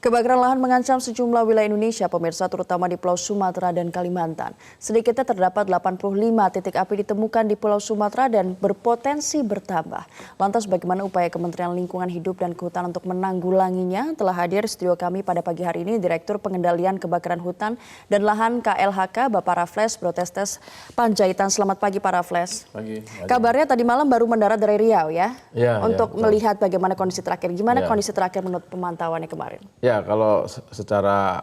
Kebakaran lahan mengancam sejumlah wilayah Indonesia, pemirsa, terutama di Pulau Sumatera dan Kalimantan. Sedikitnya terdapat 85 titik api ditemukan di Pulau Sumatera dan berpotensi bertambah. Lantas bagaimana upaya Kementerian Lingkungan Hidup dan Kehutanan untuk menanggulanginya? Telah hadir di studio kami pada pagi hari ini Direktur Pengendalian Kebakaran Hutan dan Lahan KLHK, Bapak Raffles Protestes Panjaitan. Selamat pagi Pak Raffles. Pagi. Kabarnya tadi malam baru mendarat dari Riau ya? Untuk ya, melihat bagaimana kondisi terakhir. Gimana kondisi terakhir menurut pemantauannya kemarin? Ya, kalau secara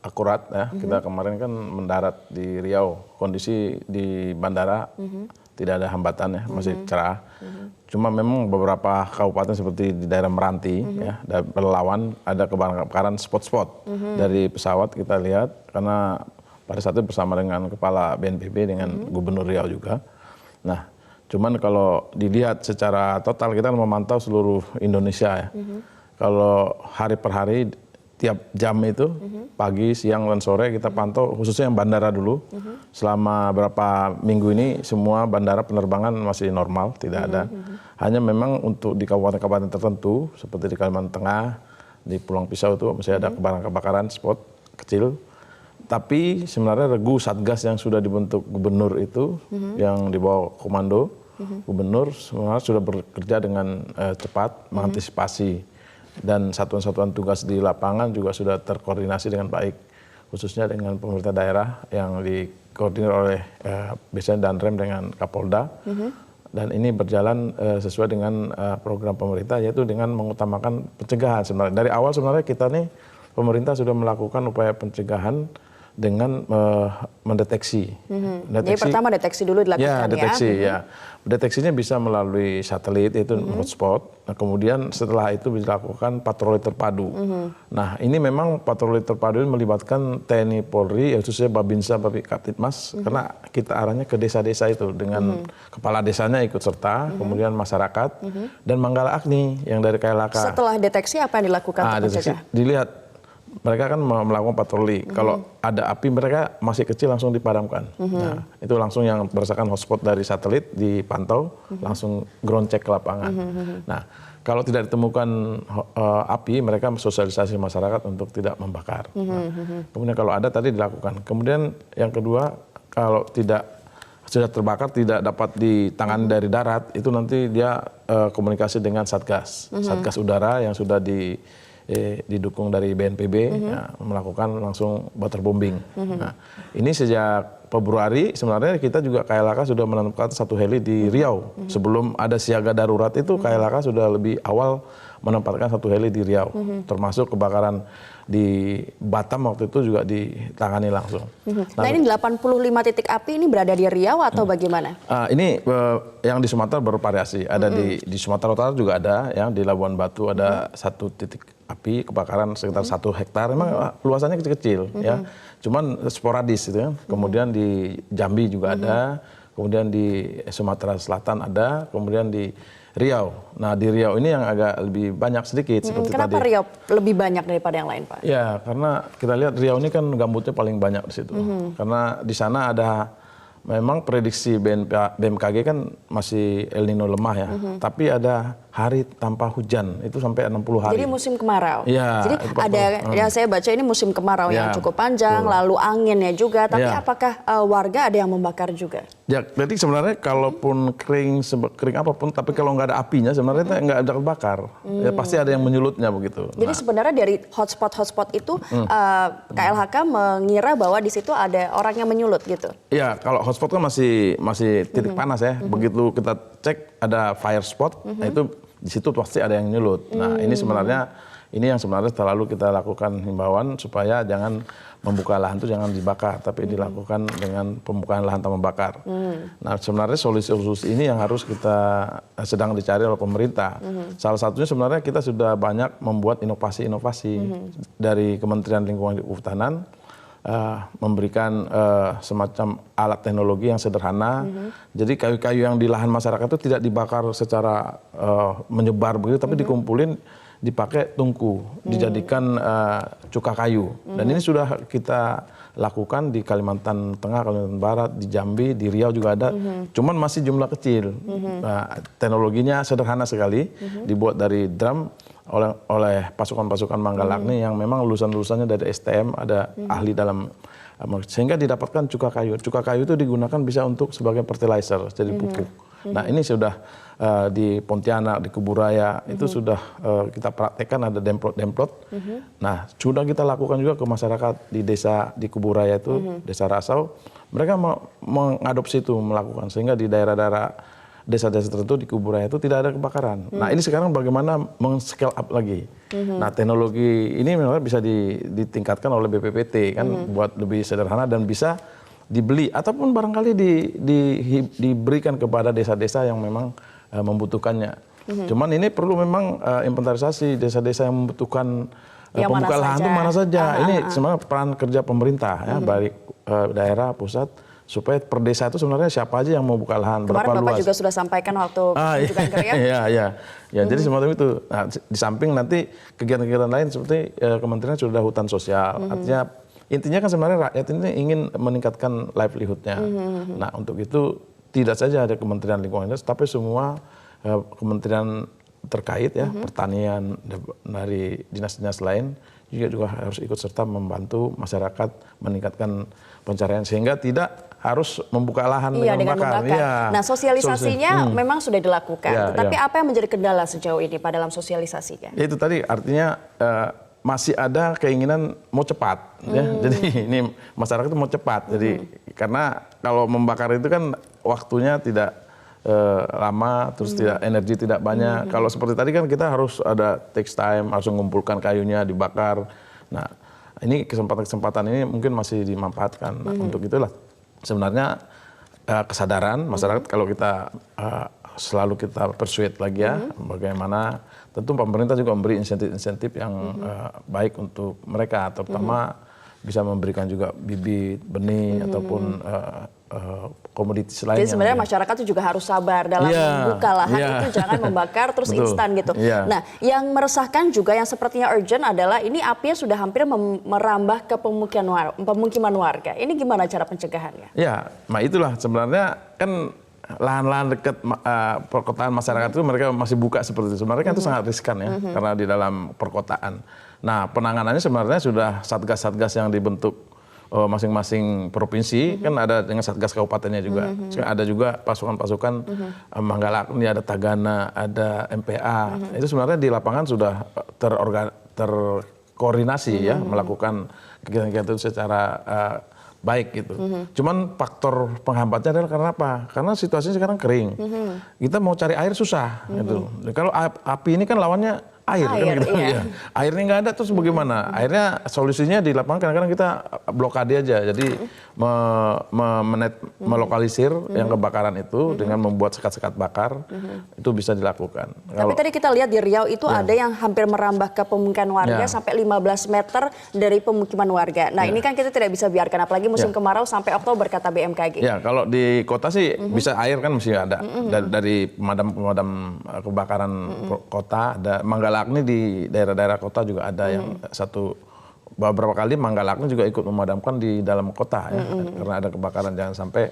akurat ya, kita kemarin kan mendarat di Riau. Kondisi di bandara tidak ada hambatan ya, masih cerah. Cuma memang beberapa kabupaten seperti di daerah Meranti ya, dan Pelalawan ada kebakaran spot-spot dari pesawat kita lihat, karena pada saat itu bersama dengan Kepala BNPB dengan Gubernur Riau juga. Nah, cuman kalau dilihat secara total kita memantau seluruh Indonesia ya. Kalau hari per hari, tiap jam itu, pagi, siang, dan sore kita pantau, khususnya yang bandara dulu. Selama berapa minggu ini, semua bandara penerbangan masih normal, tidak ada. Hanya memang untuk di kabupaten-kabupaten tertentu, seperti di Kalimantan Tengah, di Pulang Pisau itu masih ada kebakaran spot kecil. Tapi sebenarnya regu Satgas yang sudah dibentuk gubernur itu, yang dibawa komando, gubernur sebenarnya sudah bekerja dengan cepat, mengantisipasi. Dan satuan-satuan tugas di lapangan juga sudah terkoordinasi dengan baik, khususnya dengan pemerintah daerah yang dikoordinir oleh biasanya Danrem dengan Kapolda. Dan ini berjalan sesuai dengan program pemerintah, yaitu dengan mengutamakan pencegahan. Sebenarnya dari awal sebenarnya kita nih pemerintah sudah melakukan upaya pencegahan dengan mendeteksi. Jadi pertama deteksi dulu dilakukan ya? Deteksi ya. Deteksinya bisa melalui satelit, itu hotspot. Nah, kemudian setelah itu dilakukan patroli terpadu. Nah, ini memang patroli terpadu ini melibatkan TNI Polri, khususnya Babinsa, Babinkamtibmas, karena kita arahnya ke desa-desa itu dengan kepala desanya ikut serta, kemudian masyarakat, dan Manggala Agni yang dari KLHK. Setelah deteksi apa yang dilakukan untuk mencegah? Dilihat. Mereka kan melakukan patroli. Kalau ada api mereka masih kecil langsung dipadamkan. Nah, itu langsung yang berdasarkan hotspot dari satelit dipantau, langsung ground check ke lapangan. Nah, kalau tidak ditemukan api, mereka sosialisasi masyarakat untuk tidak membakar. Nah, kemudian kalau ada tadi dilakukan. Kemudian yang kedua, kalau tidak sudah terbakar tidak dapat ditangani dari darat, itu nanti dia komunikasi dengan Satgas. Satgas udara yang sudah didukung dari BNPB ya, melakukan langsung waterbombing. Nah, ini sejak Februari sebenarnya kita juga KLHK sudah menempatkan satu heli di Riau. Sebelum ada siaga darurat itu KLHK sudah lebih awal menempatkan satu heli di Riau. Termasuk kebakaran di Batam waktu itu juga ditangani langsung. Nah, ini 85 titik api ini berada di Riau atau bagaimana? Ini yang di Sumatera bervariasi. Ada di Sumatera Utara juga ada, ya, di Labuan Batu ada satu titik api kebakaran sekitar 1 hektar. Memang luasannya kecil-kecil, ya. Cuman sporadis itu ya. Kemudian di Jambi juga ada, kemudian di Sumatera Selatan ada, kemudian di Riau. Nah, di Riau ini yang agak lebih banyak sedikit seperti Kenapa tadi. Riau lebih banyak daripada yang lain, Pak? Ya, karena kita lihat Riau ini kan gambutnya paling banyak di situ. Karena di sana ada memang prediksi BMKG kan masih El Nino lemah ya. Tapi ada hari tanpa hujan, itu sampai 60 hari. Jadi musim kemarau. Ya, jadi ada ya saya baca ini musim kemarau yang cukup panjang, lalu anginnya juga. Tapi apakah warga ada yang membakar juga? Ya, jadi sebenarnya kalaupun kering apapun, tapi kalau nggak ada apinya sebenarnya nggak ada kebakar. Ya, pasti ada yang menyulutnya begitu. Jadi sebenarnya dari hotspot itu KLHK mengira bahwa di situ ada orang yang menyulut gitu. Iya, kalau hotspot kan masih titik panas ya. Begitu kita cek ada fire spot, nah itu di situ pasti ada yang nyulut. Nah, ini yang sebenarnya selalu kita lakukan himbauan supaya jangan membuka lahan itu jangan dibakar, tapi dilakukan dengan pembukaan lahan tanpa bakar. Nah, sebenarnya solusi ini yang harus kita sedang dicari oleh pemerintah. Salah satunya sebenarnya kita sudah banyak membuat inovasi-inovasi dari Kementerian Lingkungan Hidup dan Kehutanan, memberikan semacam alat teknologi yang sederhana. Jadi kayu-kayu yang di lahan masyarakat itu tidak dibakar secara menyebar begitu, tapi dikumpulin, dipakai tungku, dijadikan cuka kayu. Dan ini sudah kita lakukan di Kalimantan Tengah, Kalimantan Barat, di Jambi, di Riau juga ada. Cuman masih jumlah kecil. Nah, teknologinya sederhana sekali, dibuat dari drum, oleh pasukan-pasukan Manggalaagni yang memang lulusan-lulusannya dari STM, ada ahli dalam sehingga didapatkan cuka kayu. Cuka kayu itu digunakan bisa untuk sebagai fertilizer, jadi pupuk. Nah ini sudah di Pontianak, di Kuburaya itu sudah kita praktekkan, ada demplot-demplot. Nah sudah kita lakukan juga ke masyarakat di desa di Kuburaya itu, desa Rasau. Mereka mengadopsi itu, melakukan, sehingga di daerah-daerah desa-desa tertentu di Kuburaya itu tidak ada kebakaran. Nah ini sekarang bagaimana meng-scale up lagi. Nah teknologi ini memang bisa ditingkatkan oleh BPPT kan, buat lebih sederhana dan bisa dibeli ataupun barangkali diberikan kepada desa-desa yang memang membutuhkannya. Cuman ini perlu memang inventarisasi desa-desa yang membutuhkan pembuka lahan itu mana saja. Ini sebenarnya peran kerja pemerintah ya, baik daerah, pusat, supaya per desa itu sebenarnya siapa aja yang mau buka lahan, berapa luas. Kemarin Bapak juga sudah sampaikan waktu kunjungan ke Riau. Ya, jadi semacam itu. Nah, di samping nanti kegiatan-kegiatan lain seperti kementerian sudah hutan sosial. Artinya intinya kan sebenarnya rakyat ini ingin meningkatkan livelihood-nya. Nah, untuk itu tidak saja ada Kementerian Lingkungan Hidup, tapi semua kementerian terkait ya, pertanian dari dinas-dinas lain juga harus ikut serta membantu masyarakat meningkatkan pencarian sehingga tidak harus membuka lahan dengan membakar. Iya. Nah sosialisasinya memang sudah dilakukan, tetapi apa yang menjadi kendala sejauh ini Pak dalam sosialisasinya? Ya, itu tadi artinya masih ada keinginan mau cepat, ya. Jadi ini masyarakat itu mau cepat. Jadi karena kalau membakar itu kan waktunya tidak lama, terus tidak energi tidak banyak. Kalau seperti tadi kan kita harus ada takes time, harus mengumpulkan kayunya, dibakar. Nah, ini kesempatan-kesempatan ini mungkin masih dimanfaatkan. Nah, untuk itulah sebenarnya kesadaran masyarakat kalau kita selalu kita persuade lagi ya, bagaimana tentu pemerintah juga memberi insentif-insentif yang baik untuk mereka, terutama bisa memberikan juga bibit, benih ataupun komoditas lainnya. Jadi sebenarnya masyarakat itu juga harus sabar dalam membuka lahan itu, jangan membakar terus instan gitu. Nah, yang meresahkan juga yang sepertinya urgent adalah ini apinya sudah hampir merambah ke pemukiman warga. Ini gimana cara pencegahannya? Ya, nah itulah sebenarnya kan lahan-lahan dekat perkotaan masyarakat itu mereka masih buka seperti itu. Sebenarnya kan itu sangat riskan ya, karena di dalam perkotaan. Nah, penanganannya sebenarnya sudah satgas-satgas yang dibentuk masing-masing provinsi, kan ada dengan satgas kabupatennya juga. Ada juga pasukan-pasukan Manggalaagni, ada Tagana, ada MPA. Itu sebenarnya di lapangan sudah terkoordinasi ya, melakukan kegiatan-kegiatan itu secara baik gitu. Cuman faktor penghambatnya adalah karena apa? Karena situasinya sekarang kering. Kita mau cari air susah gitu. Kalau api ini kan lawannya air kan gitu. Ya. Airnya nggak ada terus bagaimana? Akhirnya solusinya di lapangan kadang-kadang kita blokade aja. Jadi melokalisir yang kebakaran itu dengan membuat sekat-sekat bakar itu bisa dilakukan. Tapi tadi kita lihat di Riau itu ada yang hampir merambah ke pemukiman warga sampai 15 meter dari pemukiman warga. Nah ini kan kita tidak bisa biarkan, apalagi musim kemarau sampai Oktober kata BMKG. Ya kalau di kota sih bisa air kan mesti ada dari pemadam kebakaran kota, ada Manggalaagni di daerah-daerah kota juga ada yang beberapa kali Manggalaagni juga ikut memadamkan di dalam kota ya, karena ada kebakaran, jangan sampai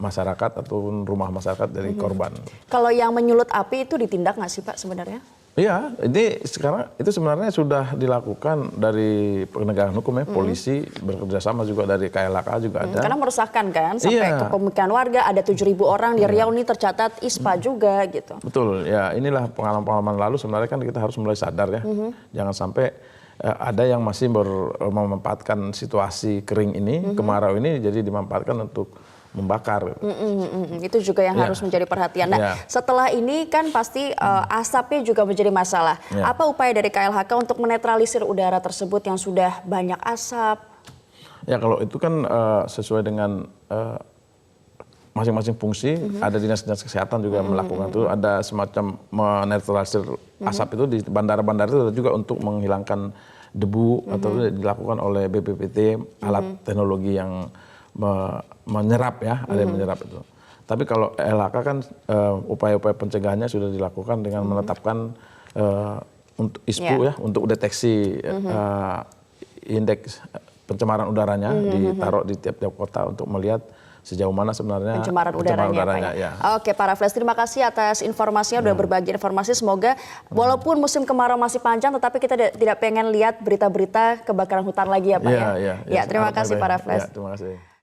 masyarakat ataupun rumah masyarakat dari korban. Kalau yang menyulut api itu ditindak nggak sih Pak sebenarnya? Iya, ini sekarang itu sebenarnya sudah dilakukan dari penegakan hukum ya, polisi bekerjasama juga dari KLHK juga ada. Karena meresahkan kan, sampai ke pemukiman warga ada 7.000 orang di Riau ini tercatat ISPA juga gitu. Betul, ya inilah pengalaman-pengalaman lalu sebenarnya kan kita harus mulai sadar ya, jangan sampai ada yang masih memanfaatkan situasi kering ini, kemarau ini jadi dimanfaatkan untuk membakar. Itu juga yang harus menjadi perhatian. Nah, setelah ini kan pasti asapnya juga menjadi masalah. Apa upaya dari KLHK untuk menetralisir udara tersebut yang sudah banyak asap? Ya kalau itu kan sesuai dengan masing-masing fungsi, ada dinas-dinas kesehatan juga melakukan itu, ada semacam menetralisir asap itu di bandara-bandara itu juga untuk menghilangkan debu atau dilakukan oleh BPPT, alat teknologi yang menyerap ya, ada yang menyerap itu. Tapi kalau LHK kan upaya-upaya pencegahannya sudah dilakukan dengan menetapkan untuk ISPU ya, untuk deteksi indeks pencemaran udaranya ditaruh di tiap-tiap kota untuk melihat sejauh mana sebenarnya pencemaran udaranya, Pak, ya. Oke, Pak Raffles, terima kasih atas informasinya, udah berbagi informasi. Semoga walaupun musim kemarau masih panjang, tetapi kita tidak pengen lihat berita-berita kebakaran hutan lagi ya, Pak, ya. Ya, Terima kasih, Pak Raffles. Ya, terima kasih.